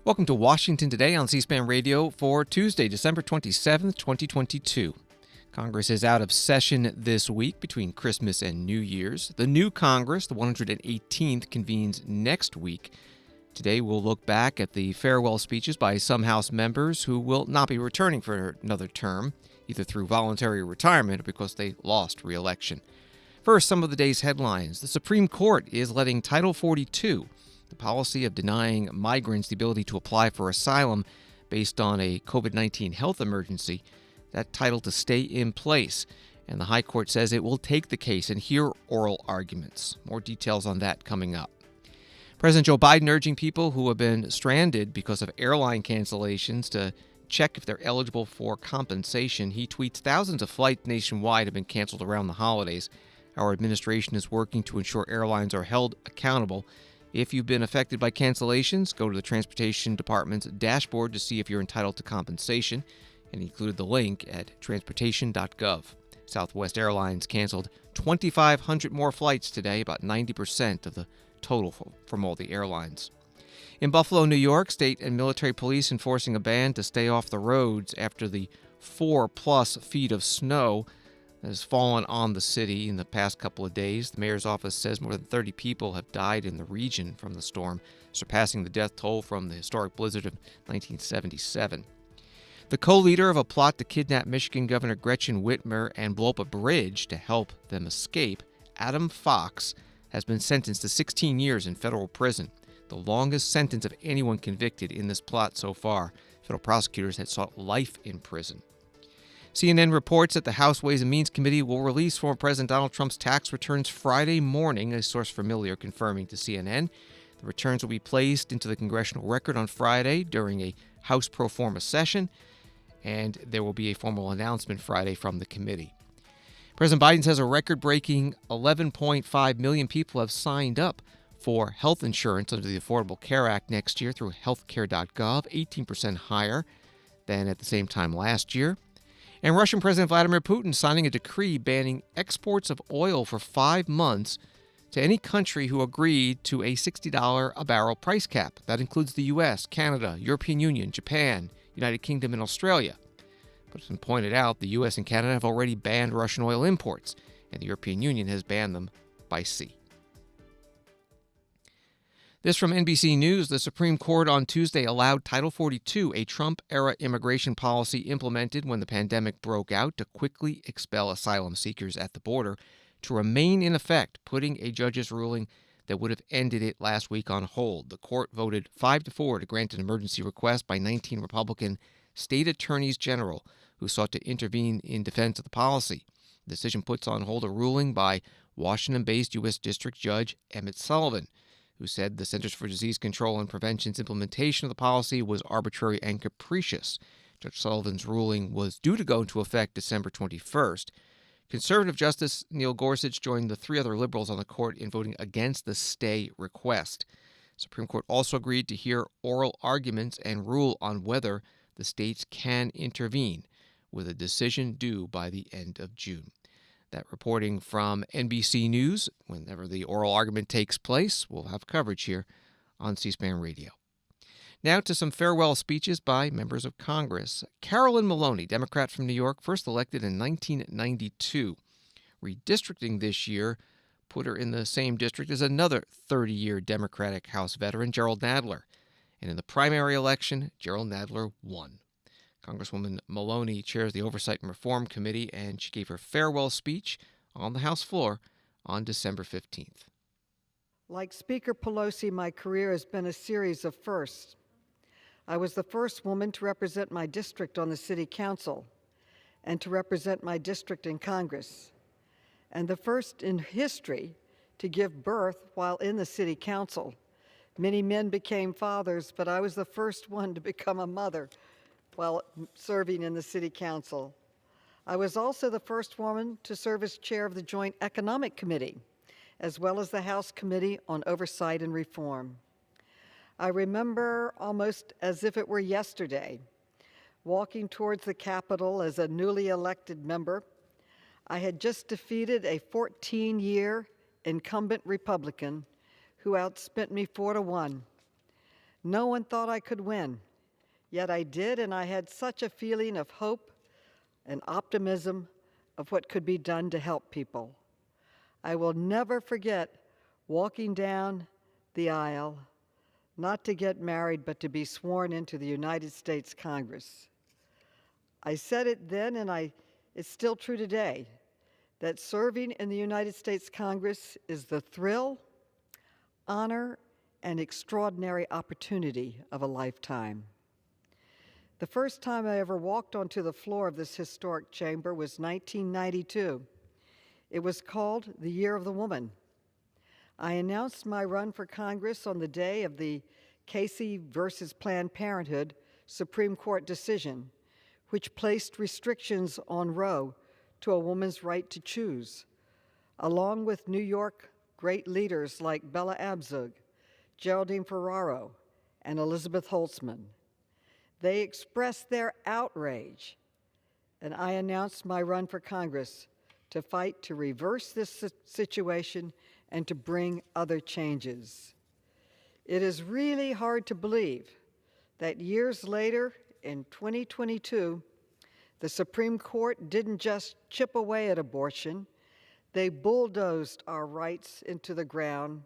Welcome to Washington Today on C-SPAN Radio for Tuesday, December 27th, 2022. Congress is out of session this week between Christmas and New Year's. The new Congress, the 118th, convenes next week. Today we'll look back at the farewell speeches by some House members who will not be returning for another term, either through voluntary retirement or because they lost re-election. First, some of the day's headlines. The Supreme Court is letting Title 42, the policy of denying migrants the ability to apply for asylum based on a COVID-19 health emergency, that title to stay in place. And the High Court says it will take the case and hear oral arguments. More details on that coming up. President Joe Biden urging people who have been stranded because of airline cancellations to check if they're eligible for compensation. He tweets, thousands of flights nationwide have been canceled around the holidays. Our administration is working to ensure airlines are held accountable. If you've been affected by cancellations, go to the Transportation Department's dashboard to see if you're entitled to compensation, and he included the link at transportation.gov. Southwest Airlines canceled 2,500 more flights today, about 90% of the total from all the airlines. In Buffalo, New York, state and military police enforcing a ban to stay off the roads after the 4+ feet of snow has fallen on the city in the past couple of days. The mayor's office says more than 30 people have died in the region from the storm, surpassing the death toll from the historic blizzard of 1977. The co-leader of a plot to kidnap Michigan Governor Gretchen Whitmer and blow up a bridge to help them escape, Adam Fox, has been sentenced to 16 years in federal prison, the longest sentence of anyone convicted in this plot so far. Federal prosecutors had sought life in prison. CNN reports that the House Ways and Means Committee will release former President Donald Trump's tax returns Friday morning, a source familiar confirming to CNN. The returns will be placed into the congressional record on Friday during a House pro forma session, and there will be a formal announcement Friday from the committee. President Biden says a record-breaking 11.5 million people have signed up for health insurance under the Affordable Care Act next year through healthcare.gov, 18% higher than at the same time last year. And Russian President Vladimir Putin signing a decree banning exports of oil for 5 months to any country who agreed to a $60 a barrel price cap. That includes the U.S., Canada, European Union, Japan, United Kingdom, and Australia. But it's been pointed out the U.S. and Canada have already banned Russian oil imports, and the European Union has banned them by sea. This from NBC News. The Supreme Court on Tuesday allowed Title 42, a Trump-era immigration policy implemented when the pandemic broke out to quickly expel asylum seekers at the border, to remain in effect, putting a judge's ruling that would have ended it last week on hold. The court voted 5-4 to grant an emergency request by 19 Republican state attorneys general who sought to intervene in defense of the policy. The decision puts on hold a ruling by Washington-based U.S. District Judge Emmett Sullivan, who said the Centers for Disease Control and Prevention's implementation of the policy was arbitrary and capricious. Judge Sullivan's ruling was due to go into effect December 21st. Conservative Justice Neil Gorsuch joined the 3 other liberals on the court in voting against the stay request. The Supreme Court also agreed to hear oral arguments and rule on whether the states can intervene, with a decision due by the end of June. That reporting from NBC News. Whenever the oral argument takes place, we'll have coverage here on C-SPAN Radio. Now to some farewell speeches by members of Congress. Carolyn Maloney, Democrat from New York, first elected in 1992. Redistricting this year put her in the same district as another 30-year Democratic House veteran, Gerald Nadler. And in the primary election, Gerald Nadler won. Congresswoman Maloney chairs the Oversight and Reform Committee, and she gave her farewell speech on the House floor on December 15th. Like Speaker Pelosi, my career has been a series of firsts. I was the first woman to represent my district on the City Council and to represent my district in Congress, and the first in history to give birth while in the City Council. Many men became fathers, but I was the first one to become a mother while serving in the City Council. I was also the first woman to serve as chair of the Joint Economic Committee, as well as the House Committee on Oversight and Reform. I remember almost as if it were yesterday, walking towards the Capitol as a newly elected member. I had just defeated a 14-year incumbent Republican who outspent me 4-1. No one thought I could win, yet I did, and I had such a feeling of hope and optimism of what could be done to help people. I will never forget walking down the aisle, not to get married, but to be sworn into the United States Congress. I said it then, and it's still true today, that serving in the United States Congress is the thrill, honor, and extraordinary opportunity of a lifetime. The first time I ever walked onto the floor of this historic chamber was 1992. It was called the Year of the Woman. I announced my run for Congress on the day of the Casey versus Planned Parenthood Supreme Court decision, which placed restrictions on Roe to a woman's right to choose, along with New York great leaders like Bella Abzug, Geraldine Ferraro, and Elizabeth Holtzman. They expressed their outrage, and I announced my run for Congress to fight to reverse this situation and to bring other changes. It is really hard to believe that years later, in 2022, the Supreme Court didn't just chip away at abortion, they bulldozed our rights into the ground,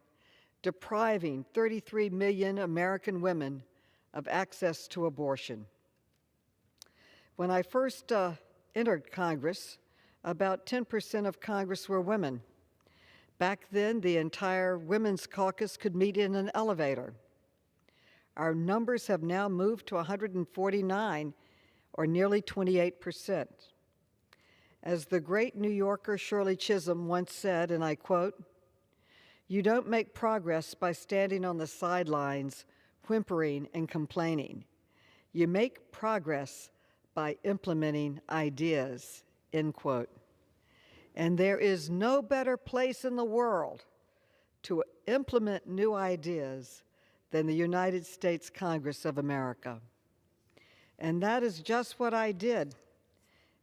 depriving 33 million American women of access to abortion. When I first entered Congress, about 10% of Congress were women. Back then, the entire Women's Caucus could meet in an elevator. Our numbers have now moved to 149, or nearly 28%. As the great New Yorker Shirley Chisholm once said, and I quote, "You don't make progress by standing on the sidelines, whimpering and complaining. You make progress by implementing ideas," end quote. And there is no better place in the world to implement new ideas than the United States Congress of America. And that is just what I did.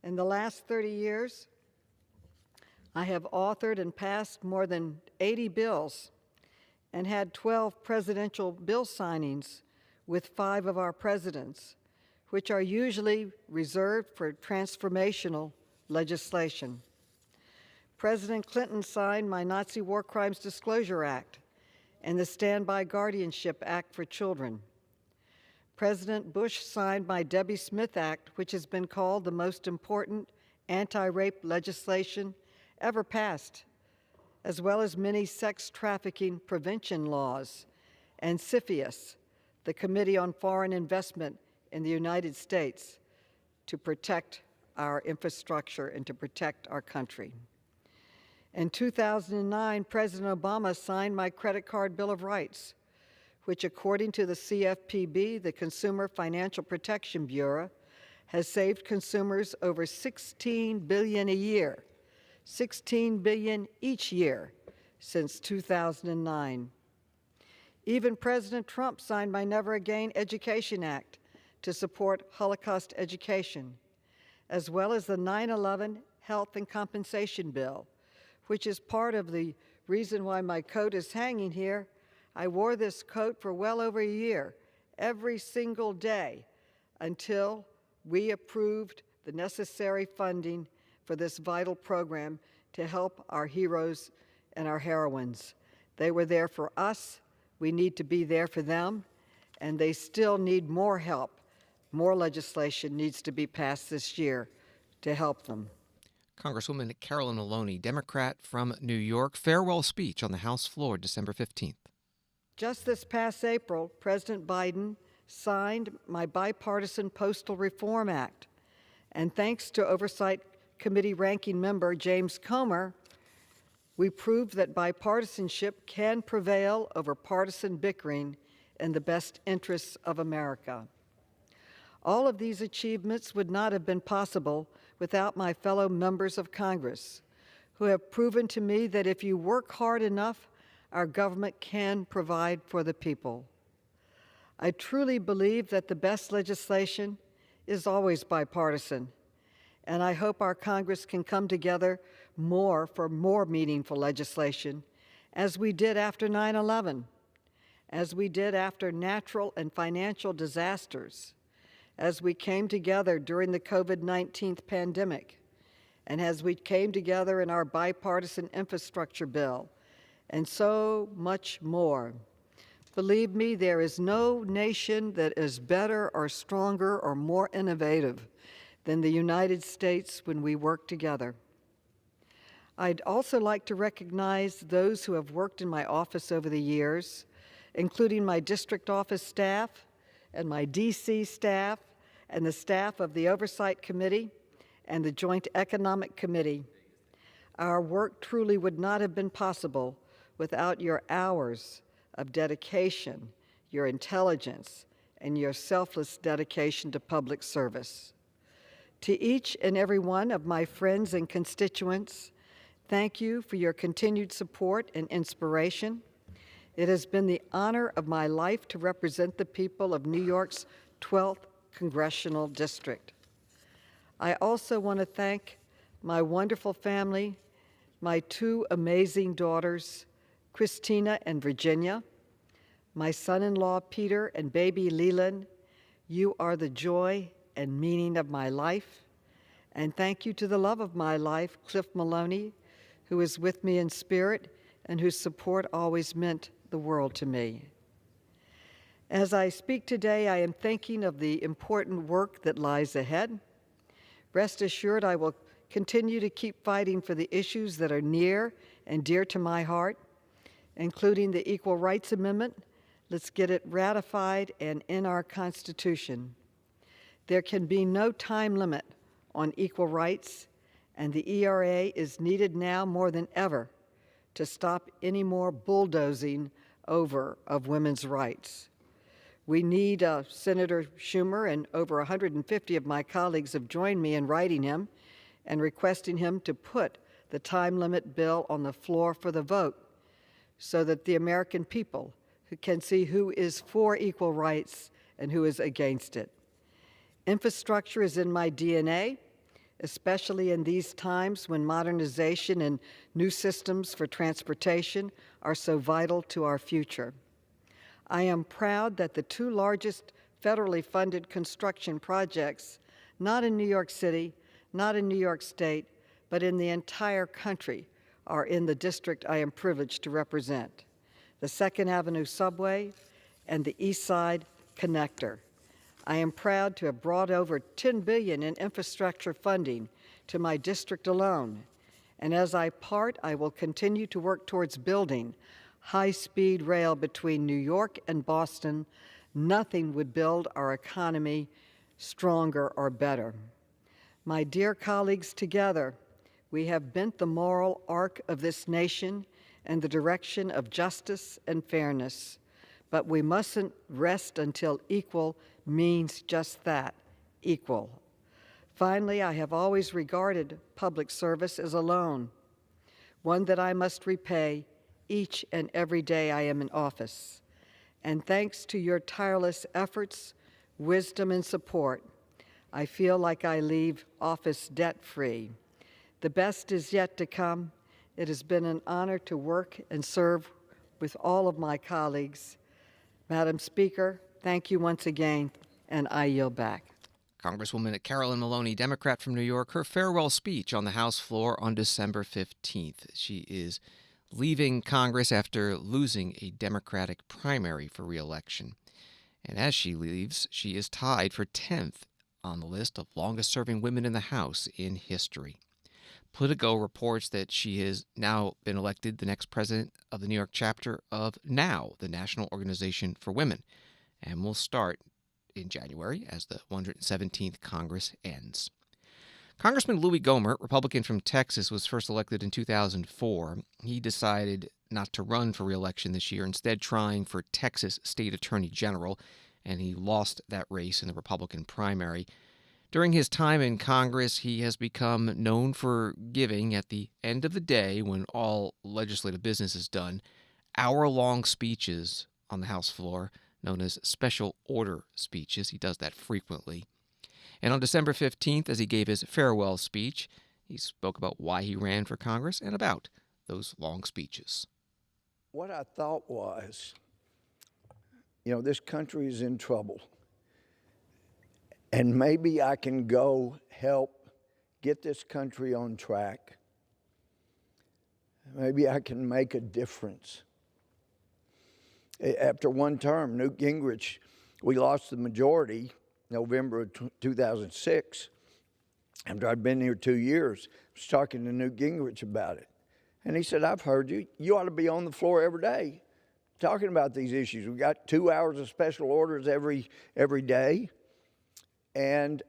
In the last 30 years, I have authored and passed more than 80 bills and had 12 presidential bill signings with 5 of our presidents, which are usually reserved for transformational legislation. President Clinton signed my Nazi War Crimes Disclosure Act and the Standby Guardianship Act for Children. President Bush signed my Debbie Smith Act, which has been called the most important anti-rape legislation ever passed, as well as many sex trafficking prevention laws, and CFIUS, the Committee on Foreign Investment in the United States, to protect our infrastructure and to protect our country. In 2009, President Obama signed my credit card Bill of Rights, which, according to the CFPB, the Consumer Financial Protection Bureau, has saved consumers over $16 billion a year, $16 billion each year since 2009. Even President Trump signed my Never Again Education Act to support Holocaust education, as well as the 9/11 Health and Compensation Bill, which is part of the reason why my coat is hanging here. I wore this coat for well over a year, every single day, until we approved the necessary funding for this vital program to help our heroes and our heroines. They were there for us. We need to be there for them, and they still need more help. More legislation needs to be passed this year to help them. Congresswoman Carolyn Maloney, Democrat from New York, farewell speech on the House floor December 15th. Just this past April, President Biden signed my Bipartisan Postal Reform Act, and thanks to Oversight Committee Ranking Member James Gohmert, we proved that bipartisanship can prevail over partisan bickering in the best interests of America. All of these achievements would not have been possible without my fellow members of Congress, who have proven to me that if you work hard enough, our government can provide for the people. I truly believe that the best legislation is always bipartisan, and I hope our Congress can come together more for more meaningful legislation, as we did after 9/11, as we did after natural and financial disasters, as we came together during the COVID-19 pandemic, and as we came together in our bipartisan infrastructure bill, and so much more. Believe me, there is no nation that is better or stronger or more innovative than the United States when we work together. I'd also like to recognize those who have worked in my office over the years, including my district office staff and my DC staff and the staff of the Oversight Committee and the Joint Economic Committee. Our work truly would not have been possible without your hours of dedication, your intelligence, and your selfless dedication to public service. To each and every one of my friends and constituents, thank you for your continued support and inspiration. It has been the honor of my life to represent the people of New York's 12th Congressional District. I also want to thank my wonderful family, my two amazing daughters, Christina and Virginia, my son-in-law Peter and baby Leland. You are the joy and meaning of my life. And thank you to the love of my life, Cliff Maloney, who is with me in spirit and whose support always meant the world to me. As I speak today, I am thinking of the important work that lies ahead. Rest assured, I will continue to keep fighting for the issues that are near and dear to my heart, including the Equal Rights Amendment. Let's get it ratified and in our Constitution. There can be no time limit on equal rights, and the ERA is needed now more than ever to stop any more bulldozing over of women's rights. We need Senator Schumer, and over 150 of my colleagues have joined me in writing him and requesting him to put the time limit bill on the floor for the vote so that the American people who can see who is for equal rights and who is against it. Infrastructure is in my DNA, especially in these times when modernization and new systems for transportation are so vital to our future. I am proud that the two largest federally funded construction projects, not in New York City, not in New York State, but in the entire country, are in the district I am privileged to represent: the 2nd Avenue Subway and the East Side Connector. I am proud to have brought over $10 billion in infrastructure funding to my district alone. And as I part, I will continue to work towards building high-speed rail between New York and Boston. Nothing would build our economy stronger or better. My dear colleagues, together, we have bent the moral arc of this nation in the direction of justice and fairness. But we mustn't rest until equal means just that, equal. Finally, I have always regarded public service as a loan, one that I must repay each and every day I am in office. And thanks to your tireless efforts, wisdom, and support, I feel like I leave office debt-free. The best is yet to come. It has been an honor to work and serve with all of my colleagues. Madam Speaker, thank you once again, and I yield back. Congresswoman Carolyn Maloney, Democrat from New York, her farewell speech on the House floor on December 15th. She is leaving Congress after losing a Democratic primary for re-election. And as she leaves, she is tied for 10th on the list of longest-serving women in the House in history. Politico reports that she has now been elected the next president of the New York chapter of NOW, the National Organization for Women, and will start in January as the 117th Congress ends. Congressman Louie Gohmert, Republican from Texas, was first elected in 2004. He decided not to run for re-election this year, instead trying for Texas State Attorney General, and he lost that race in the Republican primary. During his time in Congress, he has become known for giving, at the end of the day when all legislative business is done, hour-long speeches on the House floor, known as special order speeches. He does that frequently. And on December 15th, as he gave his farewell speech, he spoke about why he ran for Congress and about those long speeches. What I thought was, this country is in trouble. And maybe I can go help get this country on track. Maybe I can make a difference. After one term, Newt Gingrich, we lost the majority November of 2006. After I'd been here 2 years, I was talking to Newt Gingrich about it. And he said, I've heard you. You ought to be on the floor every day talking about these issues. We got 2 hours of special orders every day. And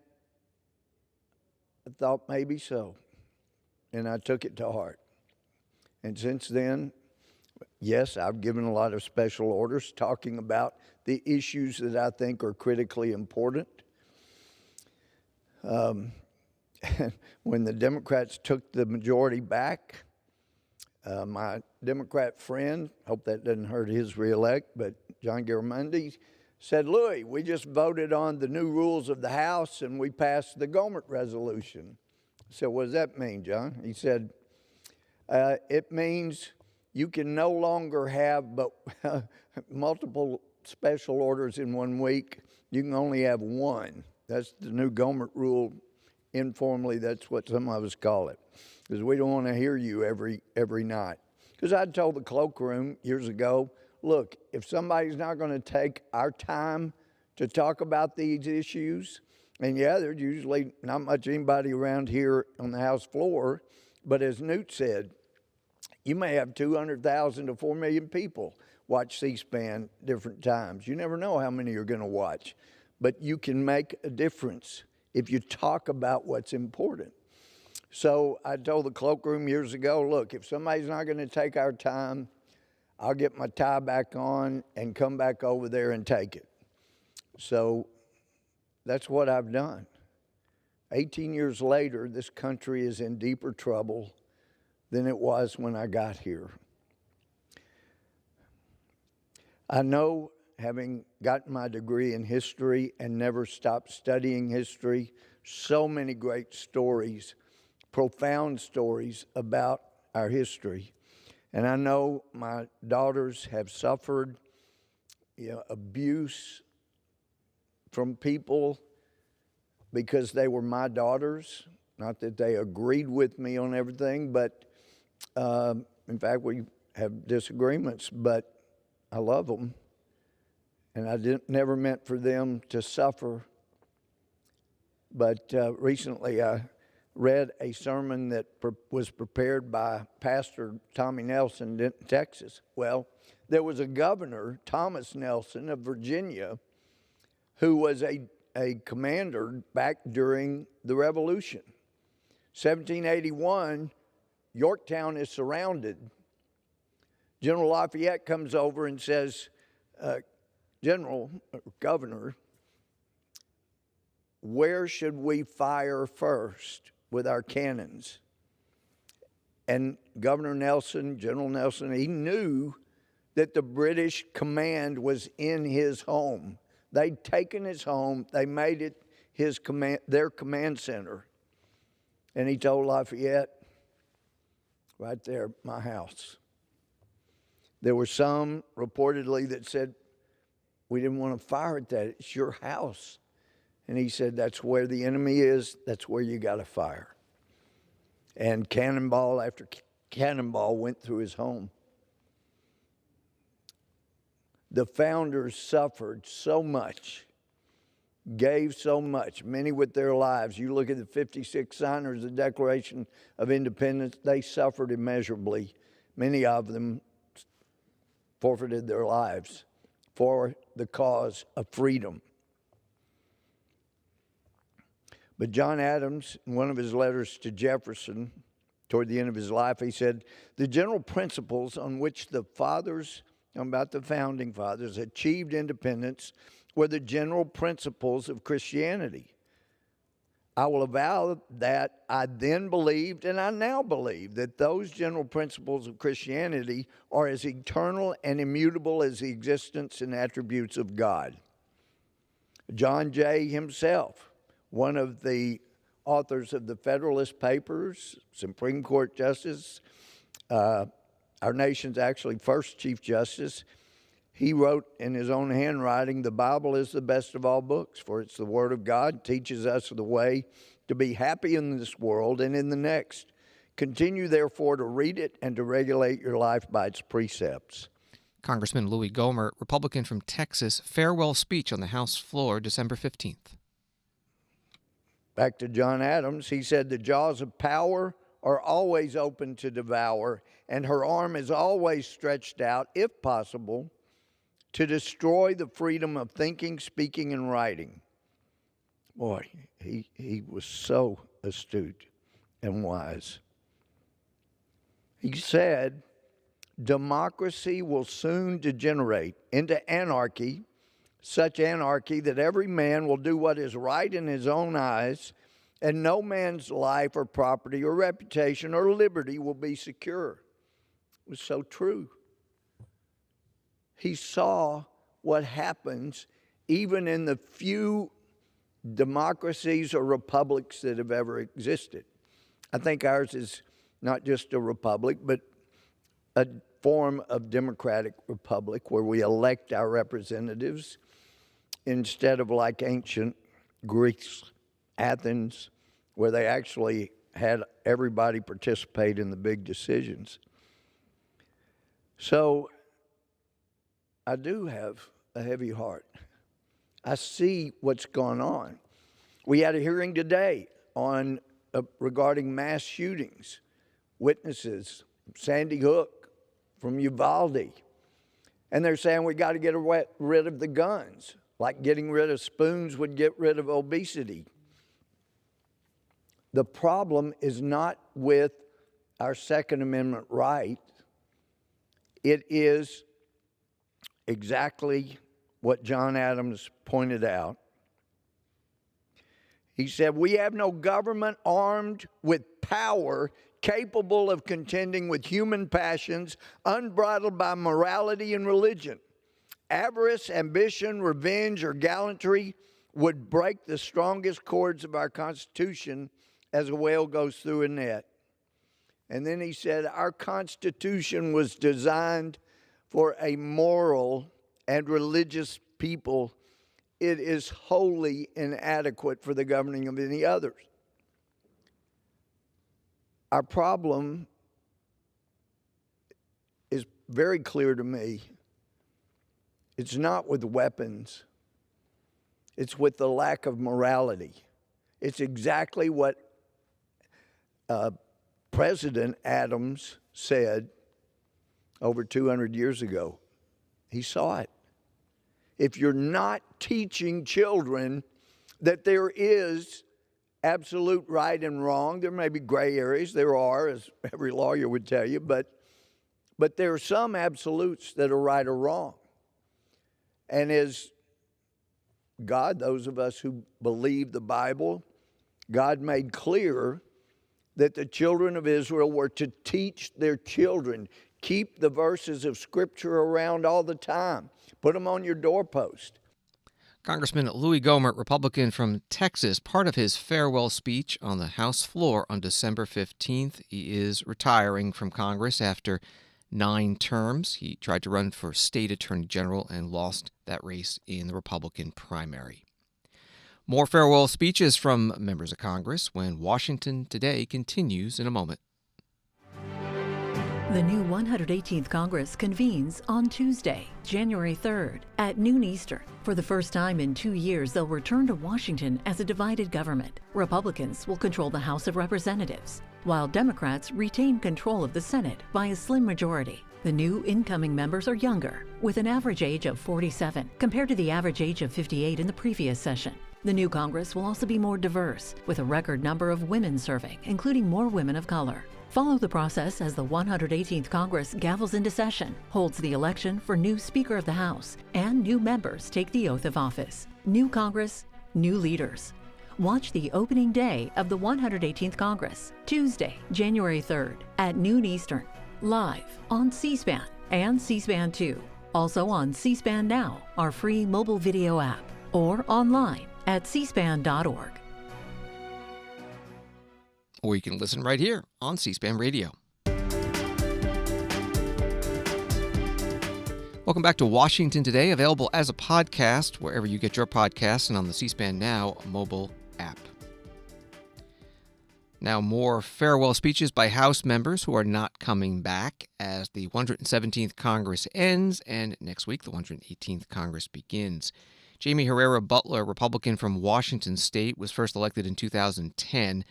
I thought maybe so. And I took it to heart. And since then, yes, I've given a lot of special orders talking about the issues that I think are critically important. When the Democrats took the majority back, my Democrat friend, hope that doesn't hurt his reelect, but John Garamendi said, Louie, we just voted on the new rules of the House and we passed the Gohmert resolution. I said, what does that mean, John? He said, it means you can no longer have but multiple special orders in 1 week. You can only have one. That's the new Gohmert rule. Informally, that's what some of us call it, because we don't want to hear you every night. Because I told the cloakroom years ago, look, if somebody's not going to take our time to talk about these issues, and yeah, there's usually not much anybody around here on the House floor, but as Newt said, you may have 200,000 to 4 million people watch C-SPAN different times. You never know how many you're going to watch, but you can make a difference if you talk about what's important. So I told the cloakroom years ago, look, if somebody's not going to take our time, I'll get my tie back on and come back over there and take it. So that's what I've done. 18 years later, this country is in deeper trouble than it was when I got here. I know, having gotten my degree in history and never stopped studying history, so many great stories, profound stories about our history. And I know my daughters have suffered abuse from people because they were my daughters. Not that they agreed with me on everything, but in fact, we have disagreements, but I love them. And I never meant for them to suffer. But recently I read a sermon that was prepared by Pastor Tommy Nelson in Texas. Well, there was a governor, Thomas Nelson of Virginia, who was a commander back during the Revolution. 1781, Yorktown is surrounded. General Lafayette comes over and says, Governor, where should we fire first with our cannons? And Governor Nelson, General Nelson, he knew that the British command was in his home. They'd taken his home, they made it their command center. And he told Lafayette, right there, my house. There were some reportedly that said, we didn't want to fire at that. It's your house. And he said, that's where the enemy is. That's where you got to fire. And cannonball after cannonball went through his home. The founders suffered so much, gave so much, many with their lives. You look at the 56 signers of the Declaration of Independence, they suffered immeasurably. Many of them forfeited their lives for the cause of freedom. But John Adams, in one of his letters to Jefferson, toward the end of his life, he said, the general principles on which the fathers, about the founding fathers, achieved independence were the general principles of Christianity. I will avow that I then believed, and I now believe, that those general principles of Christianity are as eternal and immutable as the existence and attributes of God. John Jay himself, one of the authors of the Federalist Papers, Supreme Court Justice, our nation's actually first Chief Justice, He wrote in his own handwriting, "The Bible is the best of all books, for it's the Word of God, teaches us the way to be happy in this world and in the next. Continue, therefore, to read it and to regulate your life by its precepts." Congressman Louie Gohmert, Republican from Texas, farewell speech on the House floor December 15th. Back to John Adams, he said, "The jaws of power are always open to devour, and her arm is always stretched out, if possible, to destroy the freedom of thinking, speaking, and writing." Boy, he was so astute and wise. He said, "Democracy will soon degenerate into anarchy, such anarchy that every man will do what is right in his own eyes, and no man's life or property or reputation or liberty will be secure." It was so true. He saw what happens even in the few democracies or republics that have ever existed. I think ours is not just a republic, but a form of democratic republic where we elect our representatives instead of like ancient Greece, Athens, where they actually had everybody participate in the big decisions. So I do have a heavy heart. I see what's going on. We had a hearing today on regarding mass shootings. Witnesses, Sandy Hook from Uvalde. And they're saying we got to get rid of the guns, like getting rid of spoons would get rid of obesity. The problem is not with our Second Amendment right. It is exactly what John Adams pointed out. He said, "We have no government armed with power capable of contending with human passions, unbridled by morality and religion. Avarice, ambition, revenge, or gallantry would break the strongest cords of our Constitution as a whale goes through a net." And then he said, "Our Constitution was designed for a moral and religious people. It is wholly inadequate for the governing of any others." Our problem is very clear to me. It's not with weapons. It's with the lack of morality. It's exactly what President Adams said over 200 years ago. He saw it. If you're not teaching children that there is absolute right and wrong, there may be gray areas, there are, as every lawyer would tell you, but there are some absolutes that are right or wrong. And as God, those of us who believe the Bible, God made clear that the children of Israel were to teach their children. Keep the verses of Scripture around all the time. Put them on your doorpost. Congressman Louie Gohmert, Republican from Texas, part of his farewell speech on the House floor on December 15th. He is retiring from Congress after 9 terms. He tried to run for state attorney general and lost that race in the Republican primary. More farewell speeches from members of Congress when Washington Today continues in a moment. The new 118th Congress convenes on Tuesday, January 3rd at noon Eastern. For the first time in 2 years, they'll return to Washington as a divided government. Republicans will control the House of Representatives, while Democrats retain control of the Senate by a slim majority. The new incoming members are younger, with an average age of 47, compared to the average age of 58 in the previous session. The new Congress will also be more diverse, with a record number of women serving, including more women of color. Follow the process as the 118th Congress gavels into session, holds the election for new Speaker of the House, and new members take the oath of office. New Congress, new leaders. Watch the opening day of the 118th Congress, Tuesday, January 3rd at noon Eastern, live on C-SPAN and C-SPAN 2. Also on C-SPAN Now, our free mobile video app, or online at cspan.org. Or you can listen right here on C-SPAN Radio. Welcome back to Washington Today, available as a podcast wherever you get your podcasts and on the C-SPAN Now mobile app. Now, more farewell speeches by House members who are not coming back as the 117th Congress ends and next week the 118th Congress begins. Jaime Herrera Beutler, Republican from Washington State, was first elected in 2010,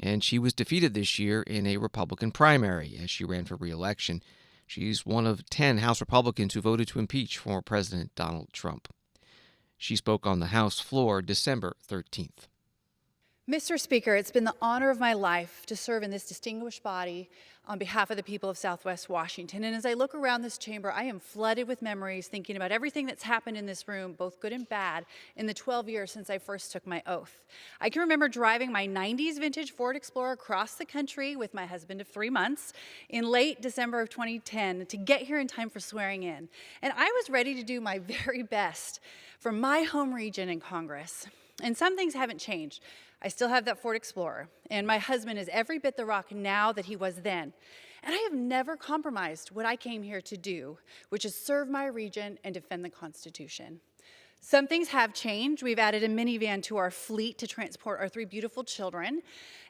and she was defeated this year in a Republican primary as she ran for re-election. She's one of 10 House Republicans who voted to impeach former President Donald Trump. She spoke on the House floor December 13th. Mr. Speaker, it's been the honor of my life to serve in this distinguished body on behalf of the people of Southwest Washington. And as I look around this chamber, I am flooded with memories thinking about everything that's happened in this room, both good and bad, in the 12 years since I first took my oath. I can remember driving my 90s vintage Ford Explorer across the country with my husband of 3 months in late December of 2010 to get here in time for swearing in. And I was ready to do my very best for my home region in Congress. And some things haven't changed. I still have that Ford Explorer, and my husband is every bit the rock now that he was then. And I have never compromised what I came here to do, which is serve my region and defend the Constitution. Some things have changed. We've added a minivan to our fleet to transport our 3 beautiful children,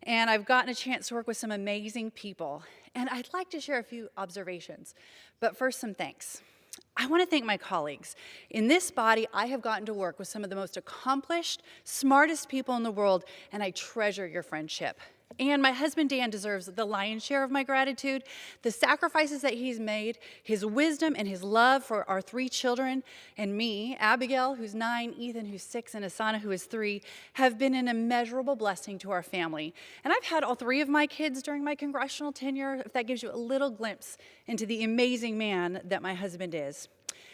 and I've gotten a chance to work with some amazing people. And I'd like to share a few observations, but first, some thanks. I want to thank my colleagues. In this body, I have gotten to work with some of the most accomplished, smartest people in the world, and I treasure your friendship. And my husband, Dan, deserves the lion's share of my gratitude. The sacrifices that he's made, his wisdom and his love for our 3 children, and me, Abigail, who's 9, Ethan, who's 6, and Asana, who is 3, have been an immeasurable blessing to our family. And I've had all 3 of my kids during my congressional tenure, if that gives you a little glimpse into the amazing man that my husband is.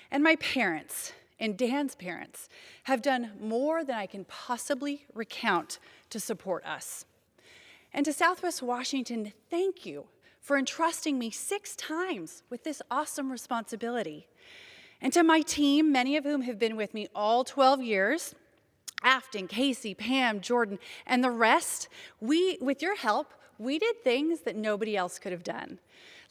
And my parents, and Dan's parents, have done more than I can possibly recount to support us. And to Southwest Washington, thank you for entrusting me 6 times with this awesome responsibility. And to my team, many of whom have been with me all 12 years, Afton, Casey, Pam, Jordan, and the rest, with your help, we did things that nobody else could have done.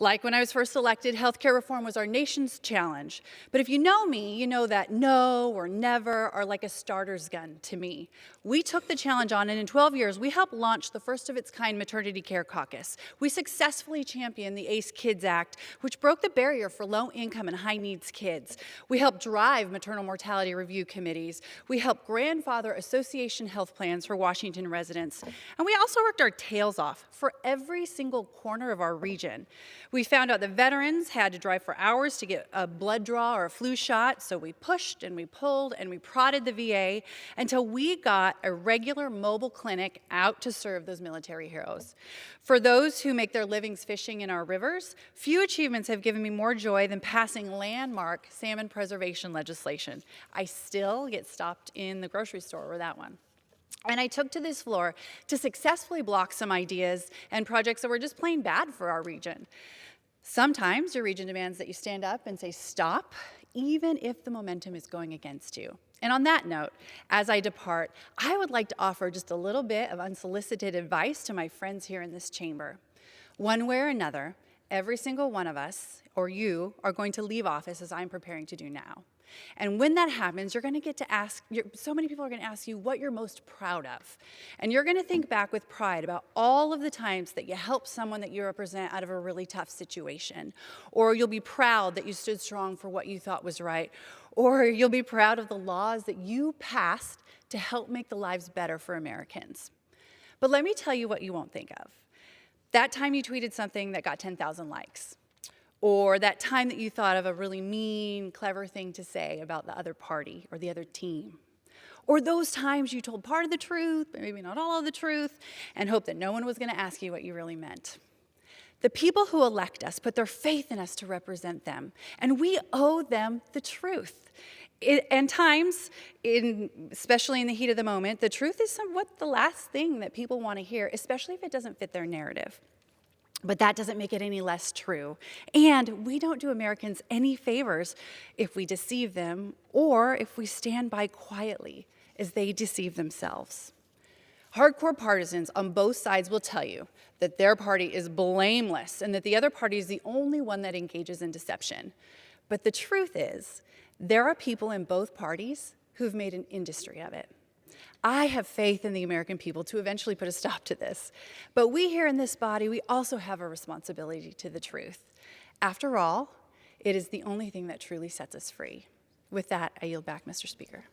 Like when I was first elected, healthcare reform was our nation's challenge. But if you know me, you know that no or never are like a starter's gun to me. We took the challenge on, and in 12 years, we helped launch the first of its kind maternity care caucus. We successfully championed the ACE Kids Act, which broke the barrier for low-income and high-needs kids. We helped drive maternal mortality review committees. We helped grandfather association health plans for Washington residents. And we also worked our tails off for every single corner of our region. We found out that veterans had to drive for hours to get a blood draw or a flu shot, so we pushed and we pulled and we prodded the VA until we got a regular mobile clinic out to serve those military heroes. For those who make their livings fishing in our rivers, few achievements have given me more joy than passing landmark salmon preservation legislation. I still get stopped in the grocery store over that one. And I took to this floor to successfully block some ideas and projects that were just plain bad for our region. Sometimes your region demands that you stand up and say stop, even if the momentum is going against you. And on that note, as I depart, I would like to offer just a little bit of unsolicited advice to my friends here in this chamber. One way or another, every single one of us, or you, are going to leave office as I'm preparing to do now. And when that happens, you're going to get to ask, so many people are going to ask you what you're most proud of. And you're going to think back with pride about all of the times that you helped someone that you represent out of a really tough situation. Or you'll be proud that you stood strong for what you thought was right. Or you'll be proud of the laws that you passed to help make the lives better for Americans. But let me tell you what you won't think of. That time you tweeted something that got 10,000 likes. Or that time that you thought of a really mean, clever thing to say about the other party or the other team. Or those times you told part of the truth, but maybe not all of the truth, and hoped that no one was going to ask you what you really meant. The people who elect us put their faith in us to represent them, and we owe them the truth. And times, especially in the heat of the moment, the truth is somewhat the last thing that people want to hear, especially if it doesn't fit their narrative. But that doesn't make it any less true. And we don't do Americans any favors if we deceive them or if we stand by quietly as they deceive themselves. Hardcore partisans on both sides will tell you that their party is blameless and that the other party is the only one that engages in deception. But the truth is, there are people in both parties who've made an industry of it. I have faith in the American people to eventually put a stop to this. But we here in this body, we also have a responsibility to the truth. After all, it is the only thing that truly sets us free. With that, I yield back, Mr. Speaker.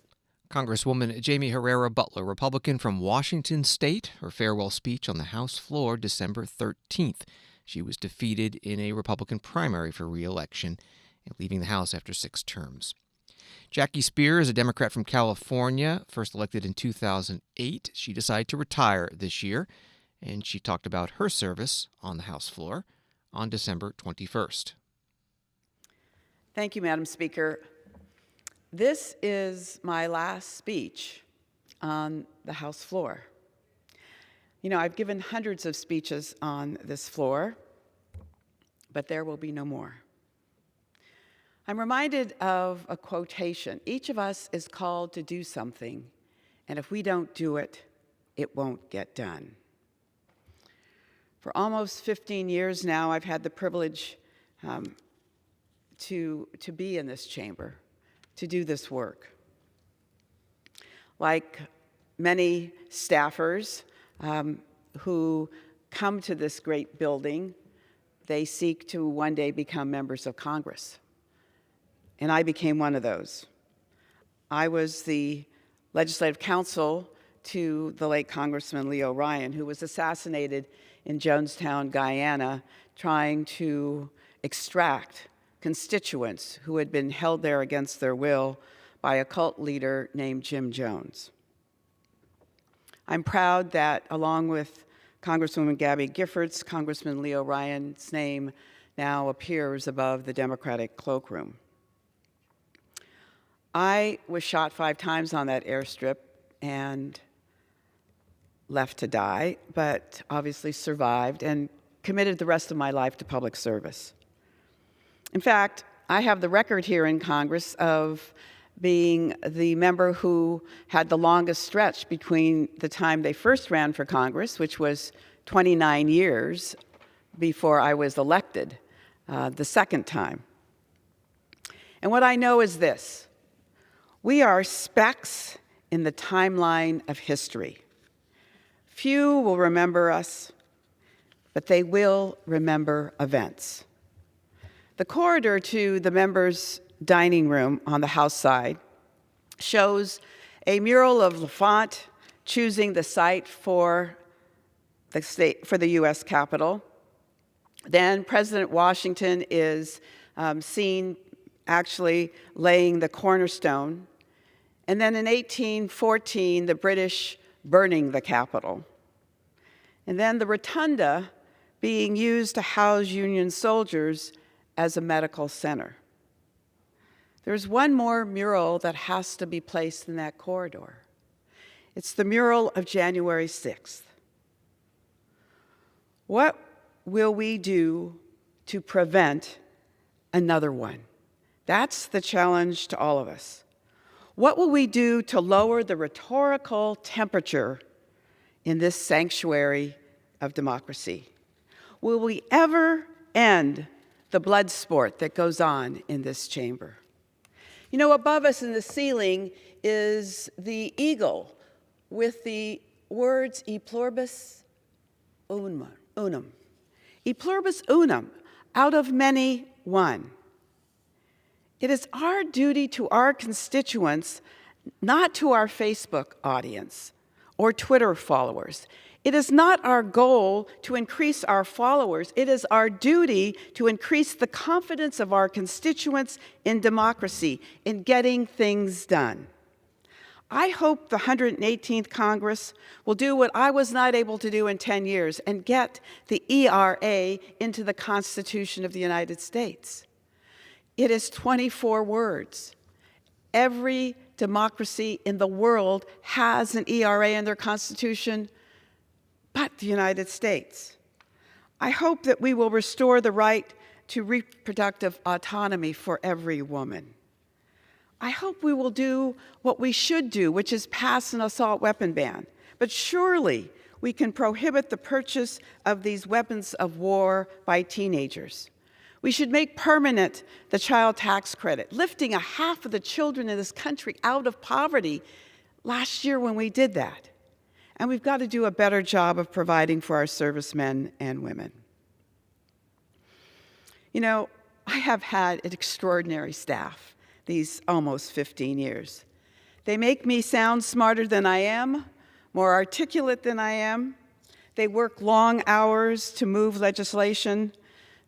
Congresswoman Jaime Herrera Beutler, Republican from Washington State, her farewell speech on the House floor December 13th. She was defeated in a Republican primary for re-election and leaving the House after 6 terms. Jackie Speier is a Democrat from California, first elected in 2008. She decided to retire this year, and she talked about her service on the House floor on December 21st. Thank you, Madam Speaker. This is my last speech on the House floor. You know, I've given hundreds of speeches on this floor, but there will be no more. I'm reminded of a quotation. Each of us is called to do something, and if we don't do it, it won't get done. For almost 15 years now, I've had the privilege to be in this chamber, to do this work. Like many staffers who come to this great building, they seek to one day become members of Congress. And I became one of those. I was the legislative counsel to the late Congressman Leo Ryan, who was assassinated in Jonestown, Guyana, trying to extract constituents who had been held there against their will by a cult leader named Jim Jones. I'm proud that, along with Congresswoman Gabby Giffords, Congressman Leo Ryan's name now appears above the Democratic cloakroom. I was shot 5 times on that airstrip and left to die, but obviously survived and committed the rest of my life to public service. In fact, I have the record here in Congress of being the member who had the longest stretch between the time they first ran for Congress, which was 29 years before I was elected the second time. And what I know is this: we are specks in the timeline of history. Few will remember us, but they will remember events. The corridor to the members' dining room on the House side shows a mural of L'Enfant choosing the site for the U.S. Capitol. Then President Washington is seen actually laying the cornerstone. And then in 1814, the British burning the Capitol. And then the rotunda being used to house Union soldiers as a medical center. There's one more mural that has to be placed in that corridor. It's the mural of January 6th. What will we do to prevent another one? That's the challenge to all of us. What will we do to lower the rhetorical temperature in this sanctuary of democracy? Will we ever end the blood sport that goes on in this chamber? You know, above us in the ceiling is the eagle with the words e pluribus unum. E pluribus unum, out of many, one. It is our duty to our constituents, not to our Facebook audience or Twitter followers. It is not our goal to increase our followers. It is our duty to increase the confidence of our constituents in democracy, in getting things done. I hope the 118th Congress will do what I was not able to do in 10 years and get the ERA into the Constitution of the United States. It is 24 words. Every democracy in the world has an ERA in their constitution, but the United States. I hope that we will restore the right to reproductive autonomy for every woman. I hope we will do what we should do, which is pass an assault weapon ban. But surely we can prohibit the purchase of these weapons of war by teenagers. We should make permanent the child tax credit, lifting a half of the children in this country out of poverty last year when we did that. And we've got to do a better job of providing for our servicemen and women. You know, I have had an extraordinary staff these almost 15 years. They make me sound smarter than I am, more articulate than I am. They work long hours to move legislation.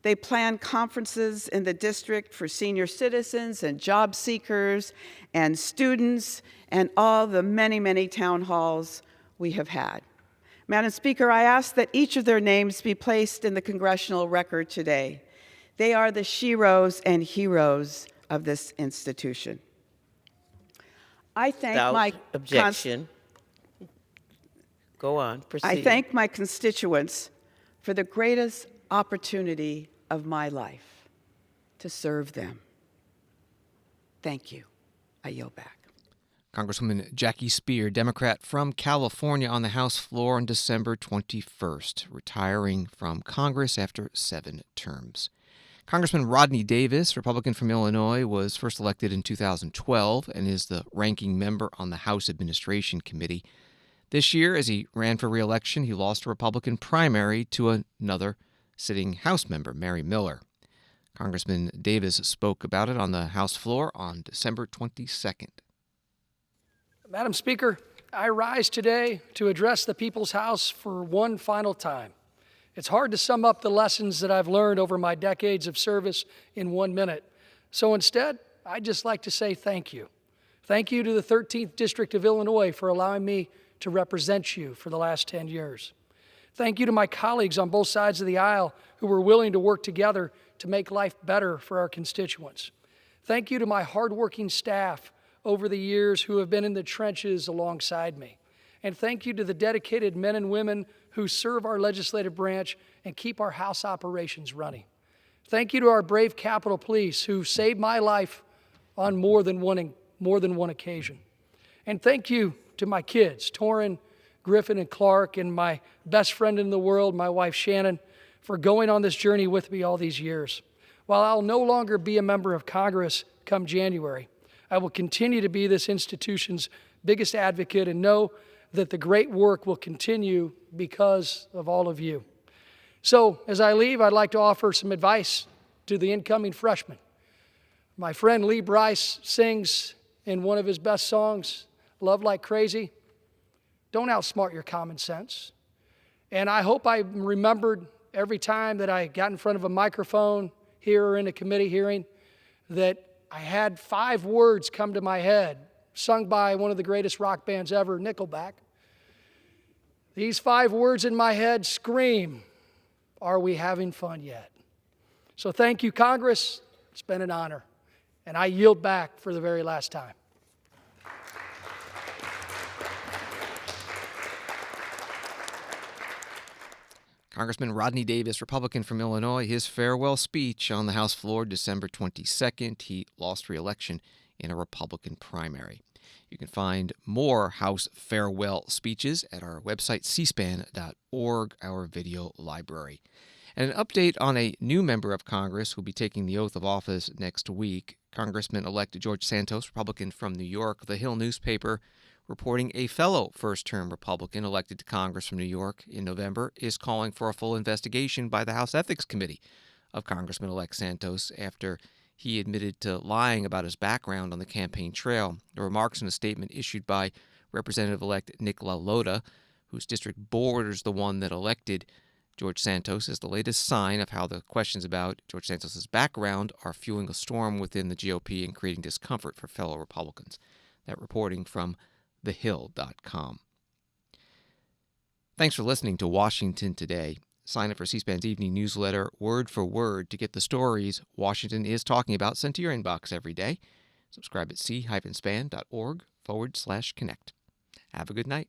They plan conferences in the district for senior citizens and job seekers and students and all the many, many town halls we have had. Madam Speaker, I ask that each of their names be placed in the congressional record today. They are the sheroes and heroes of this institution. I thank Without objection. Go on, proceed. I thank my constituents for the greatest opportunity of my life, to serve them. Thank you. I yield back. Congresswoman Jackie Speier, Democrat from California, on the House floor on December 21st, retiring from Congress after 7 terms. Congressman Rodney Davis, Republican from Illinois, was first elected in 2012 and is the ranking member on the House Administration Committee. This year, as he ran for re-election, he lost a Republican primary to another sitting House member, Mary Miller. Congressman Davis spoke about it on the House floor on December 22nd. Madam Speaker, I rise today to address the People's House for one final time. It's hard to sum up the lessons that I've learned over my decades of service in 1 minute. So instead, I'd just like to say thank you. Thank you to the 13th District of Illinois for allowing me to represent you for the last 10 years. Thank you to my colleagues on both sides of the aisle who were willing to work together to make life better for our constituents. Thank you to my hardworking staff over the years who have been in the trenches alongside me. And thank you to the dedicated men and women who serve our legislative branch and keep our House operations running. Thank you to our brave Capitol Police who saved my life on more than one occasion. And thank you to my kids, Torrin, Griffin, and Clark, and my best friend in the world, my wife Shannon, for going on this journey with me all these years. While I'll no longer be a member of Congress come January, I will continue to be this institution's biggest advocate and know that the great work will continue because of all of you. So, as I leave, I'd like to offer some advice to the incoming freshmen. My friend Lee Brice sings in one of his best songs, Love Like Crazy. Don't outsmart your common sense. And I hope I remembered every time that I got in front of a microphone here or in a committee hearing that I had 5 words come to my head, sung by one of the greatest rock bands ever, Nickelback. These 5 words in my head scream, are we having fun yet? So thank you, Congress. It's been an honor. And I yield back for the very last time. Congressman Rodney Davis, Republican from Illinois, his farewell speech on the House floor December 22nd. He lost re-election in a Republican primary. You can find more House farewell speeches at our website, cspan.org, our video library. And an update on a new member of Congress who will be taking the oath of office next week. Congressman-elect George Santos, Republican from New York, The Hill newspaper, reporting a fellow first-term Republican elected to Congress from New York in November is calling for a full investigation by the House Ethics Committee of Congressman-elect Santos after he admitted to lying about his background on the campaign trail. The remarks in a statement issued by Representative-elect Nick LaLota, whose district borders the one that elected George Santos, is the latest sign of how the questions about George Santos's background are fueling a storm within the GOP and creating discomfort for fellow Republicans. That reporting from thehill.com. Thanks for listening to Washington Today. Sign up for C-SPAN's evening newsletter, word for word, to get the stories Washington is talking about sent to your inbox every day. Subscribe at c-span.org/connect. Have a good night.